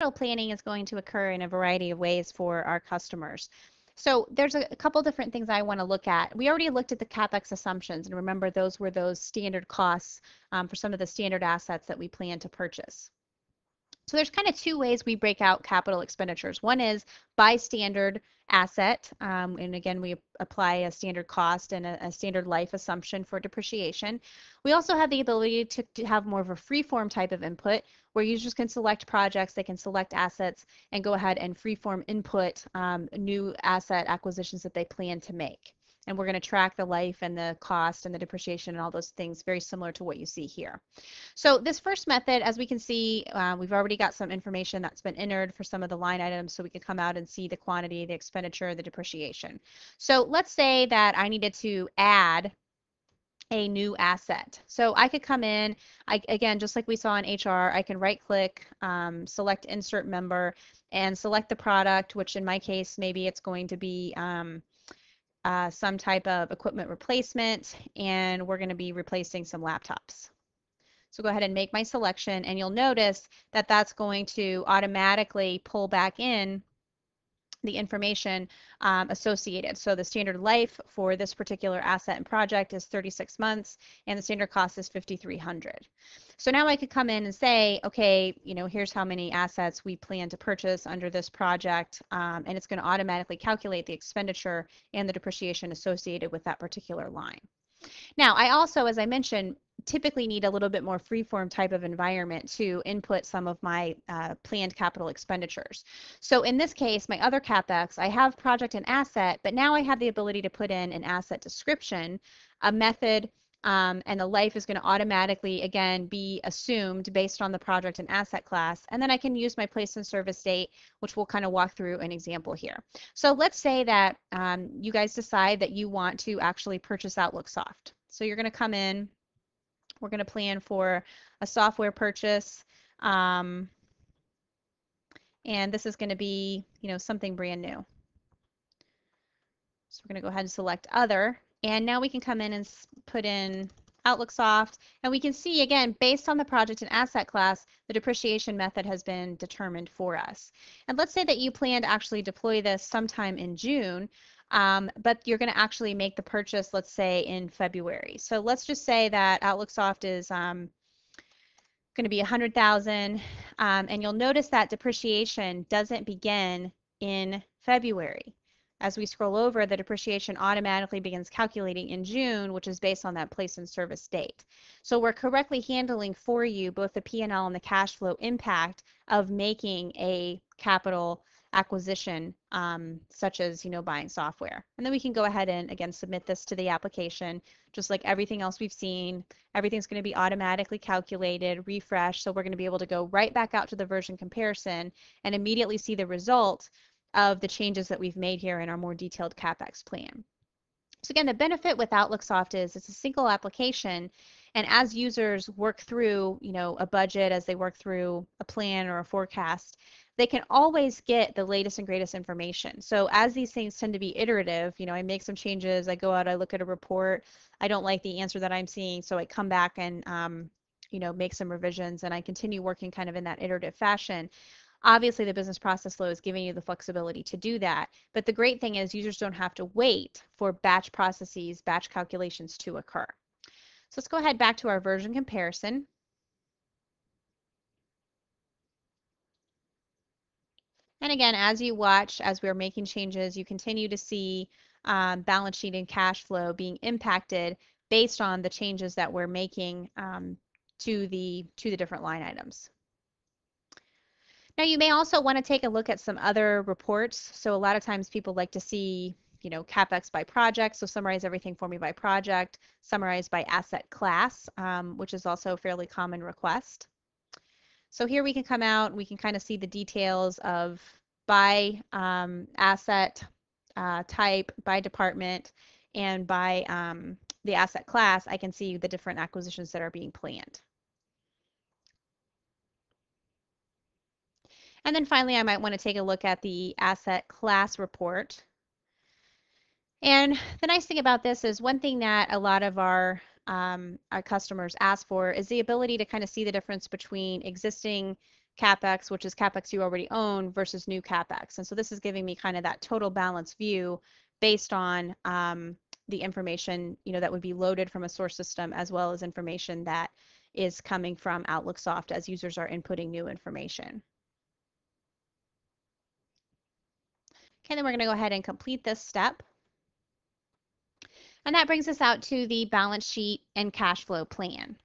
capital planning is going to occur in a variety of ways for our customers. So there's a couple different things I want to look at. We already looked at the CapEx assumptions, and remember those were those standard costs for some of the standard assets that we plan to purchase. So there's kind of two ways we break out capital expenditures. One is by standard asset, and again, we apply a standard cost and a standard life assumption for depreciation. We also have the ability to have more of a free-form type of input where users can select projects, they can select assets, and go ahead and free-form input new asset acquisitions that they plan to make. And we're going to track the life and the cost and the depreciation and all those things very similar to what you see here. So this first method, as we can see, we've already got some information that's been entered for some of the line items, so we can come out and see the quantity, the expenditure, the depreciation. So let's say that I needed to add a new asset. So I could come in, again, just like we saw in HR, I can right click, select insert member, and select the product, which in my case, maybe it's going to be some type of equipment replacement, and we're going to be replacing some laptops. So go ahead and make my selection, and you'll notice that that's going to automatically pull back in the information associated. So the standard life for this particular asset and project is 36 months, and the standard cost is $5,300. So now I could come in and say, okay, you know, here's how many assets we plan to purchase under this project, and it's going to automatically calculate the expenditure and the depreciation associated with that particular line. Now, I also, as I mentioned, typically need a little bit more freeform type of environment to input some of my planned capital expenditures. So in this case, my other CapEx, I have project and asset, but now I have the ability to put in an asset description, a method, and the life is going to automatically, again, be assumed based on the project and asset class. And then I can use my place and service date, which we'll kind of walk through an example here. So let's say that you guys decide that you want to actually purchase Outlook Soft. So you're going to come in, we're going to plan for a software purchase, and this is going to be, you know, something brand new. So we're going to go ahead and select other, and now we can come in and put in Outlook Soft, and we can see again, based on the project and asset class, the depreciation method has been determined for us. And let's say that you plan to actually deploy this sometime in June, but you're going to actually make the purchase, let's say, in February. So let's just say that Outlook Soft is going to be 100,000, and you'll notice that depreciation doesn't begin in February. As we scroll over, the depreciation automatically begins calculating in June, which is based on that place and service date. So we're correctly handling for you both the P&L and the cash flow impact of making a capital acquisition, such as, you know, buying software. And then we can go ahead and again submit this to the application, just like everything else we've seen. Everything's going to be automatically calculated, refreshed, so we're going to be able to go right back out to the version comparison and immediately see the result of the changes that we've made here in our more detailed CapEx plan. So again, the benefit with Outlook Soft is it's a single application, and as users work through, you know, a budget, as they work through a plan or a forecast, they can always get the latest and greatest information. So as these things tend to be iterative, you know, I make some changes, I go out, I look at a report, I don't like the answer that I'm seeing, so I come back and, you know, make some revisions, and I continue working kind of in that iterative fashion. Obviously, the business process flow is giving you the flexibility to do that, but the great thing is users don't have to wait for batch processes, batch calculations to occur. So let's go ahead back to our version comparison. And again, as you watch, as we're making changes, you continue to see balance sheet and cash flow being impacted based on the changes that we're making to the different line items. Now, you may also want to take a look at some other reports. So a lot of times people like to see, you know, CapEx by project. So summarize everything for me by project, summarize by asset class, which is also a fairly common request. So here we can come out, we can kind of see the details of by asset type, by department, and by the asset class. I can see the different acquisitions that are being planned. And then finally, I might want to take a look at the asset class report. And the nice thing about this is one thing that a lot of our customers ask for is the ability to kind of see the difference between existing CapEx, which is CapEx you already own, versus new CapEx. And so this is giving me kind of that total balance view based on the information, that would be loaded from a source system, as well as information that is coming from Outlook Soft as users are inputting new information. Okay, then we're going to go ahead and complete this step. And that brings us out to the balance sheet and cash flow plan.